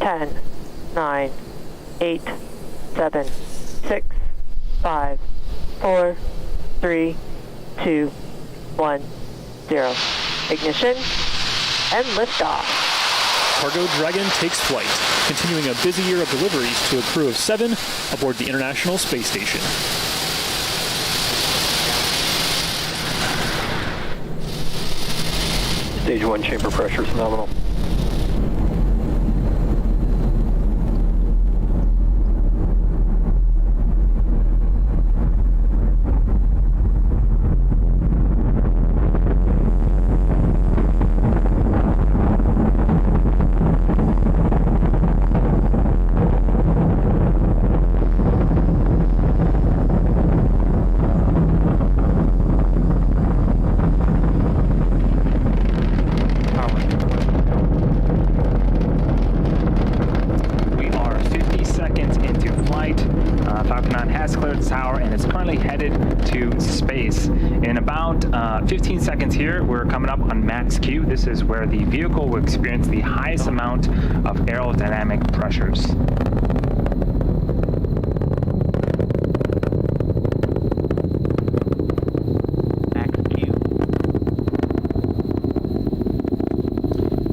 10, 9, 8, 7, 6, 5, 4, 3, 2, 1, 0. Ignition and liftoff. Cargo Dragon takes flight, continuing a busy year of deliveries to a crew of 7 aboard the International Space Station. Stage 1 chamber pressure is nominal. Falcon 9 has cleared the tower and is currently headed to space. In about 15 seconds here, we're coming up on max Q. This is where the vehicle will experience the highest amount of aerodynamic pressures.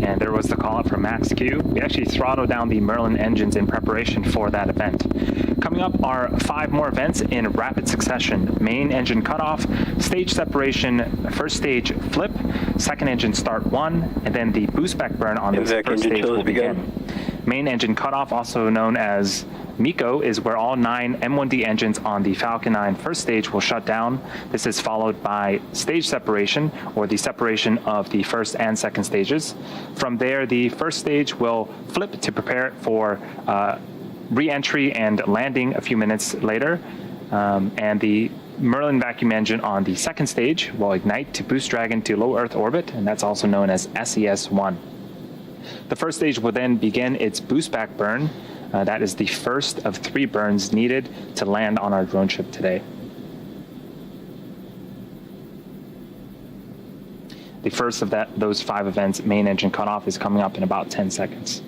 And there was the call out for max Q. We actually throttled down the Merlin engines in preparation for that event. Coming up are 5 more events in rapid succession. Main engine cutoff, stage separation, first stage flip, second engine start 1, and then the boost back burn on this first stage will begin. Main engine cutoff, also known as MECO, is where all 9 M1D engines on the Falcon 9 first stage will shut down. This is followed by stage separation, or the separation of the first and second stages. From there, the first stage will flip to prepare for re-entry and landing a few minutes later, and the Merlin vacuum engine on the second stage will ignite to boost Dragon to low Earth orbit, and that's also known as SES-1. The first stage will then begin its boost back burn. That is the first of 3 burns needed to land on our drone ship today. The first of those 5 events, main engine cutoff, is coming up in about 10 seconds.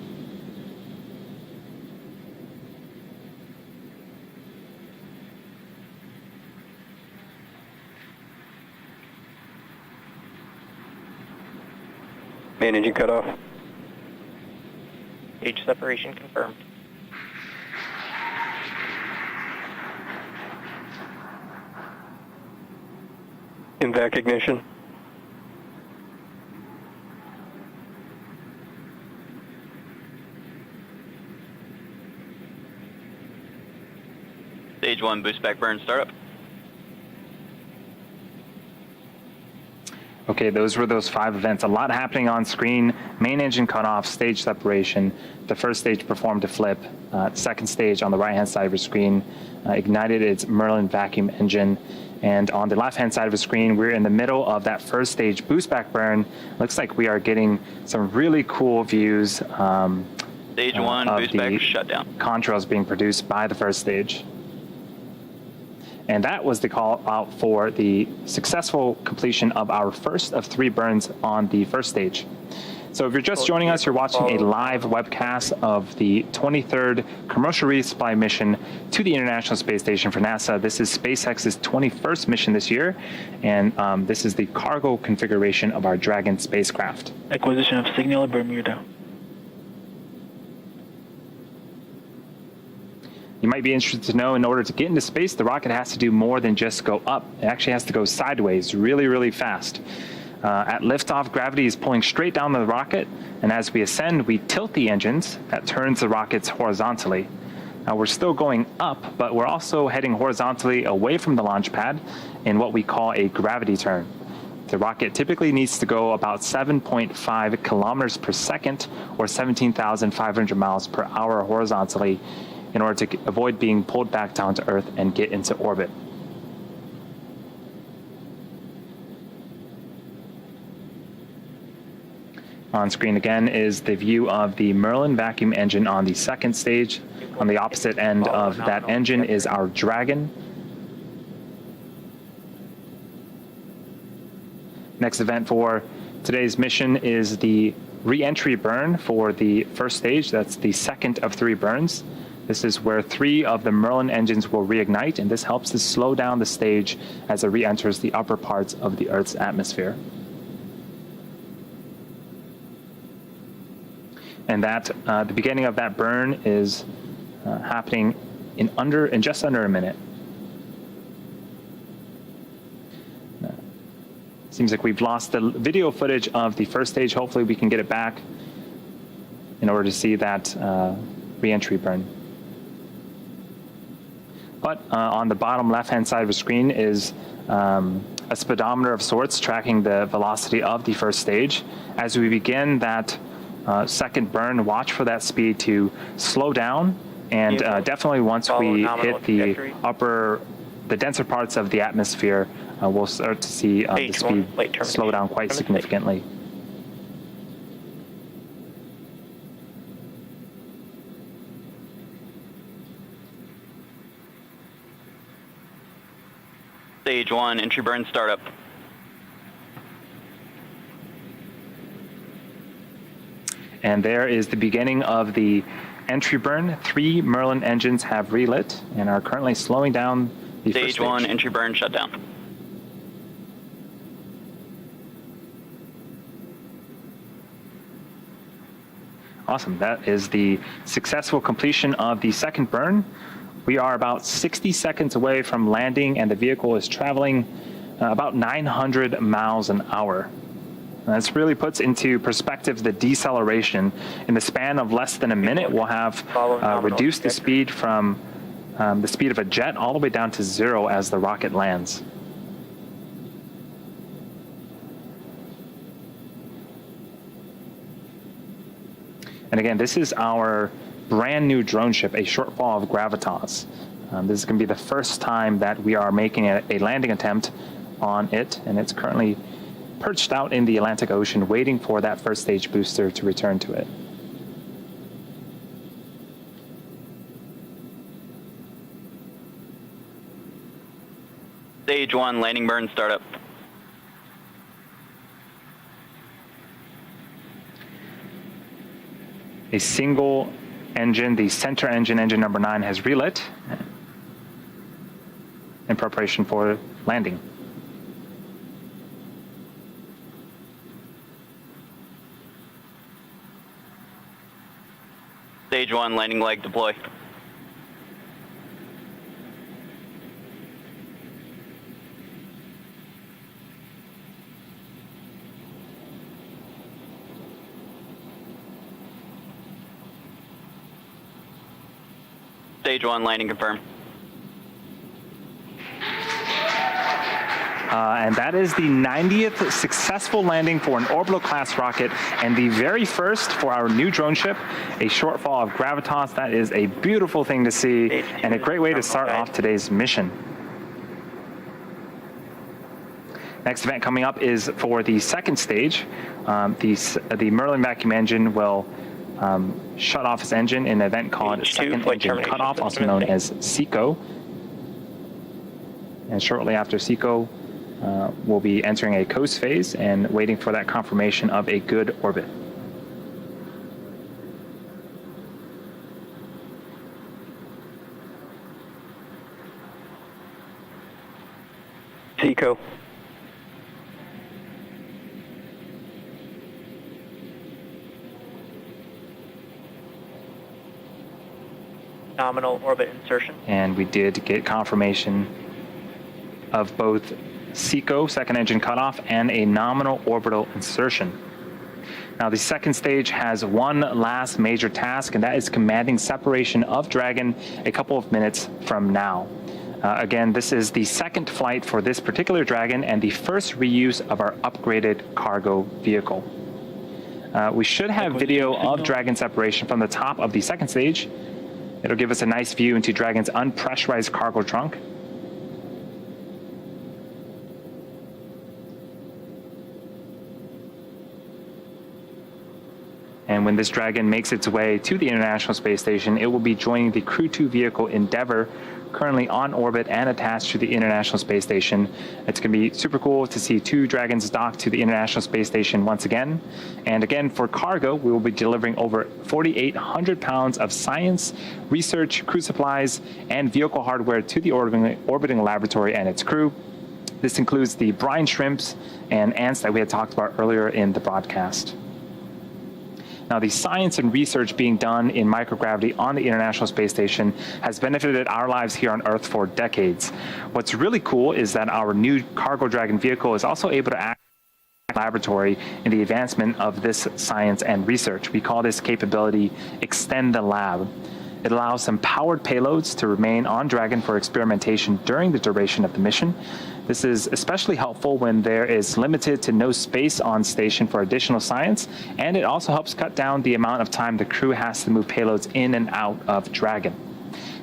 Main engine cutoff. Stage separation confirmed. Invac ignition. Stage 1 boost back burn startup. Okay, those were those 5 events. A lot happening on screen. Main engine cutoff, stage separation. The first stage performed a flip. Second stage on the right-hand side of your screen ignited its Merlin vacuum engine. And on the left-hand side of the screen, we're in the middle of that first stage boost back burn. Looks like we are getting some really cool views Stage 1 boost back shutdown. Contrails being produced by the first stage. And that was the call out for the successful completion of our first of 3 burns on the first stage. So if you're just joining us, you're watching a live webcast of the 23rd commercial resupply mission to the International Space Station for NASA. This is SpaceX's 21st mission this year, and this is the cargo configuration of our Dragon spacecraft. Acquisition of signal at Bermuda. You might be interested to know, in order to get into space, the rocket has to do more than just go up. It actually has to go sideways really, really fast. At liftoff, gravity is pulling straight down the rocket, and as we ascend, we tilt the engines. That turns the rockets horizontally. Now, we're still going up, but we're also heading horizontally away from the launch pad in what we call a gravity turn. The rocket typically needs to go about 7.5 kilometers per second, or 17,500 miles per hour horizontally, in order to avoid being pulled back down to Earth and get into orbit. On screen again is the view of the Merlin vacuum engine on the second stage. On the opposite end of that engine is our Dragon. Next event for today's mission is the re-entry burn for the first stage. That's the second of 3 burns. This is where 3 of the Merlin engines will reignite, and this helps to slow down the stage as it re-enters the upper parts of the Earth's atmosphere. And that the beginning of that burn is happening in just under a minute. Seems like we've lost the video footage of the first stage. Hopefully we can get it back in order to see that re-entry burn. But on the bottom left-hand side of the screen is a speedometer of sorts tracking the velocity of the first stage. As we begin that second burn, watch for that speed to slow down, and definitely once we hit the denser parts of the atmosphere, we'll start to see the speed slow down quite significantly. Stage 1, entry burn startup. And there is the beginning of the entry burn. 3 Merlin engines have relit and are currently slowing down the first stage. Stage 1, entry burn shutdown. Awesome. That is the successful completion of the second burn. We are about 60 seconds away from landing, and the vehicle is traveling about 900 miles an hour. And this really puts into perspective the deceleration. In the span of less than a minute, we'll have reduced the speed from the speed of a jet all the way down to 0 as the rocket lands. And again, this is our brand new drone ship, a Shortfall of Gravitas. This is going to be the first time that we are making a landing attempt on it, and it's currently perched out in the Atlantic Ocean waiting for that first stage booster to return to it. Stage 1, landing burn startup. A single engine, the center engine, engine number 9, has relit in preparation for landing. Stage 1, landing leg deploy. Stage 1, landing confirmed. And that is the 90th successful landing for an Orbital class rocket, and the very first for our new drone ship, a Shortfall of Gravitas. That is a beautiful thing to see, and a great way to start off today's mission. Next event coming up is for the second stage. The Merlin vacuum engine will shut off its engine in an event called Second Engine Cutoff, also known as SECO. And shortly after SECO, we'll be entering a coast phase and waiting for that confirmation of a good orbit. SECO. Nominal orbit insertion. And we did get confirmation of both SECO, second engine cutoff, and a nominal orbital insertion. Now, the second stage has one last major task, and that is commanding separation of Dragon a couple of minutes from now. Again, this is the second flight for this particular Dragon and the first reuse of our upgraded cargo vehicle. We should have video of Dragon separation from the top of the second stage. It'll give us a nice view into Dragon's unpressurized cargo trunk. And when this Dragon makes its way to the International Space Station, it will be joining the Crew 2 vehicle Endeavour currently on orbit and attached to the International Space Station. It's going to be super cool to see 2 Dragons docked to the International Space Station once again. And again, for cargo, we will be delivering over 4,800 pounds of science, research, crew supplies, and vehicle hardware to the orbiting laboratory and its crew. This includes the brine shrimps and ants that we had talked about earlier in the broadcast. Now, the science and research being done in microgravity on the International Space Station has benefited our lives here on Earth for decades. What's really cool is that our new Cargo Dragon vehicle is also able to act as a laboratory in the advancement of this science and research. We call this capability Extend the Lab. It allows some powered payloads to remain on Dragon for experimentation during the duration of the mission. This is especially helpful when there is limited to no space on station for additional science, and it also helps cut down the amount of time the crew has to move payloads in and out of Dragon.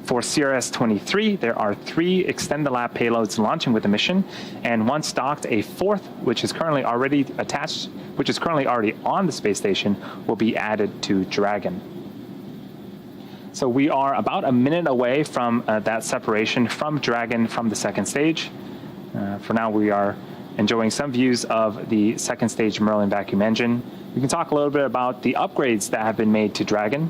For CRS-23, there are 3 Extend the Lab payloads launching with the mission, and once docked, a 4th, which is currently already on the space station, will be added to Dragon. So we are about a minute away from that separation from Dragon from the second stage. For now, we are enjoying some views of the second stage Merlin vacuum engine. We can talk a little bit about the upgrades that have been made to Dragon.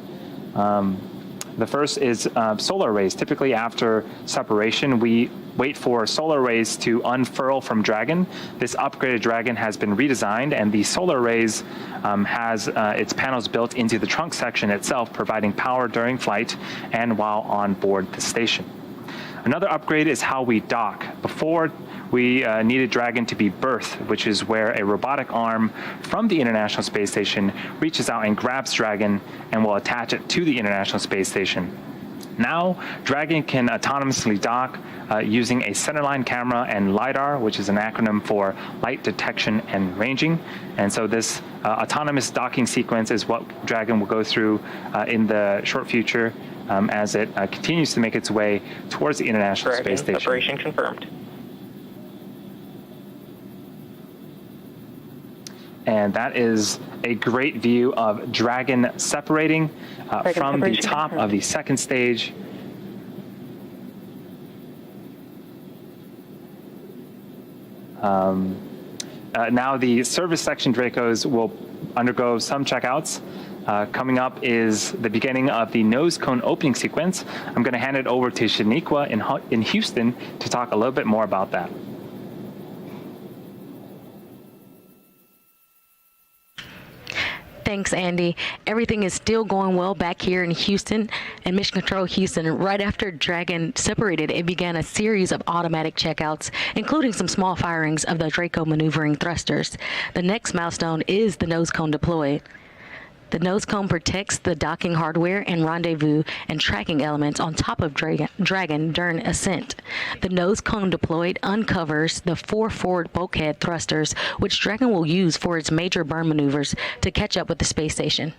The first is solar arrays. Typically after separation, we wait for solar arrays to unfurl from Dragon. This upgraded Dragon has been redesigned, and the solar arrays has its panels built into the trunk section itself, providing power during flight and while on board the station. Another upgrade is how we dock. Before, we needed Dragon to be berth, which is where a robotic arm from the International Space Station reaches out and grabs Dragon and will attach it to the International Space Station. Now, Dragon can autonomously dock using a centerline camera and LiDAR, which is an acronym for light detection and ranging. And so this autonomous docking sequence is what Dragon will go through in the short future as it continues to make its way towards the International Space Station. Separation confirmed. And that is a great view of Dragon separating from the top of the second stage. Now the service section Dracos will undergo some checkouts. Coming up is the beginning of the nose cone opening sequence. I'm going to hand it over to Shaniqua in Houston to talk a little bit more about that. Thanks, Andy. Everything is still going well back here in Houston and Mission Control Houston. Right after Dragon separated, it began a series of automatic checkouts, including some small firings of the Draco maneuvering thrusters. The next milestone is the nose cone deploy. The nose cone protects the docking hardware and rendezvous and tracking elements on top of Dragon during ascent. The nose cone deployed uncovers the 4 forward bulkhead thrusters, which Dragon will use for its major burn maneuvers to catch up with the space station.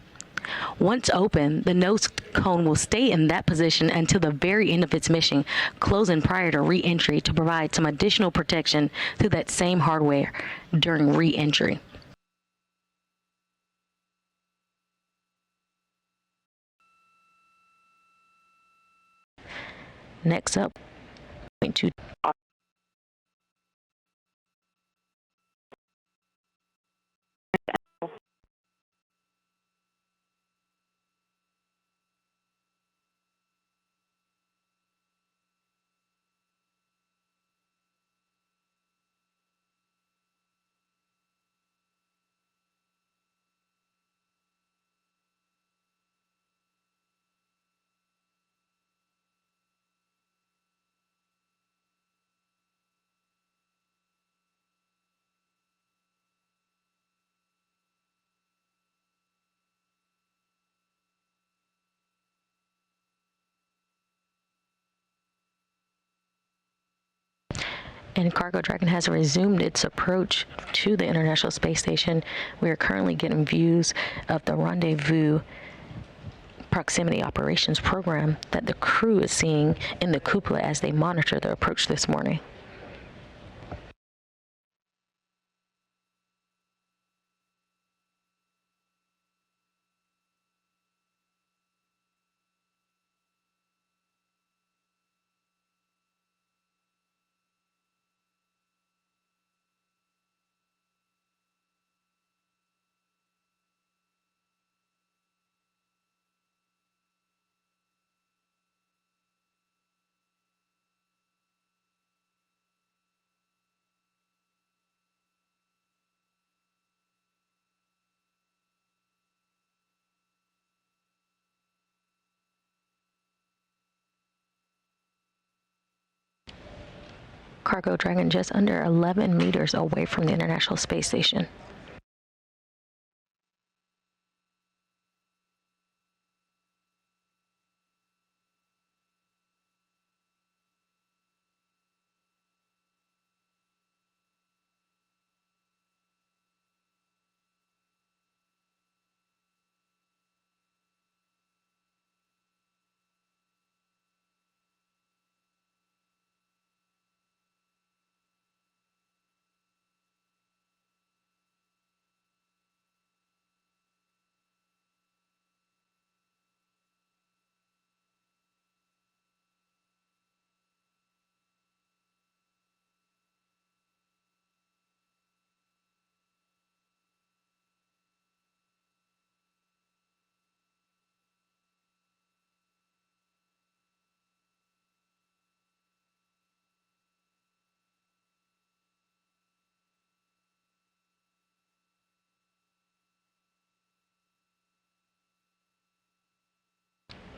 Once open, the nose cone will stay in that position until the very end of its mission, closing prior to re-entry to provide some additional protection to that same hardware during re-entry. Next up, point 2. And Cargo Dragon has resumed its approach to the International Space Station. We are currently getting views of the rendezvous proximity operations program that the crew is seeing in the cupola as they monitor their approach this morning. Cargo Dragon just under 11 meters away from the International Space Station.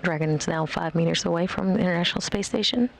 Dragon is now 5 meters away from the International Space Station.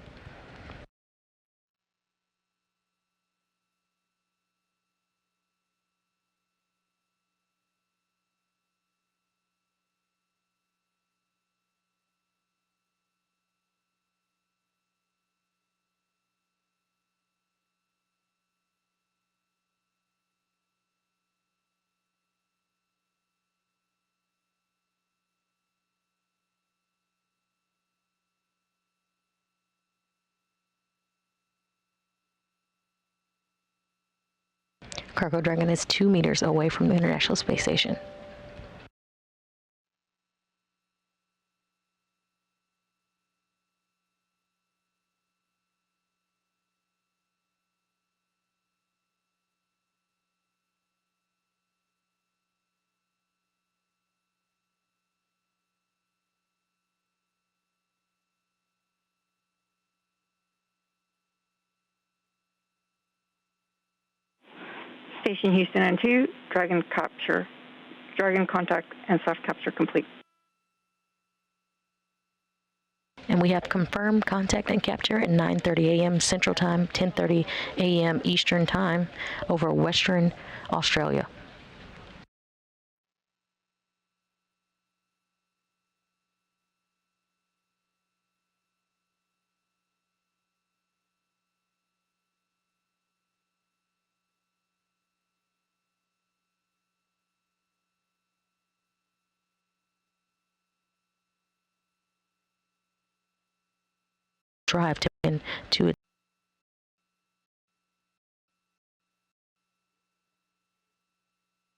Cargo Dragon is 2 meters away from the International Space Station. Station Houston and 2, Dragon contact and soft capture complete. And we have confirmed contact and capture at 9:30 a.m. Central Time, 10:30 a.m. Eastern Time over Western Australia. Drive to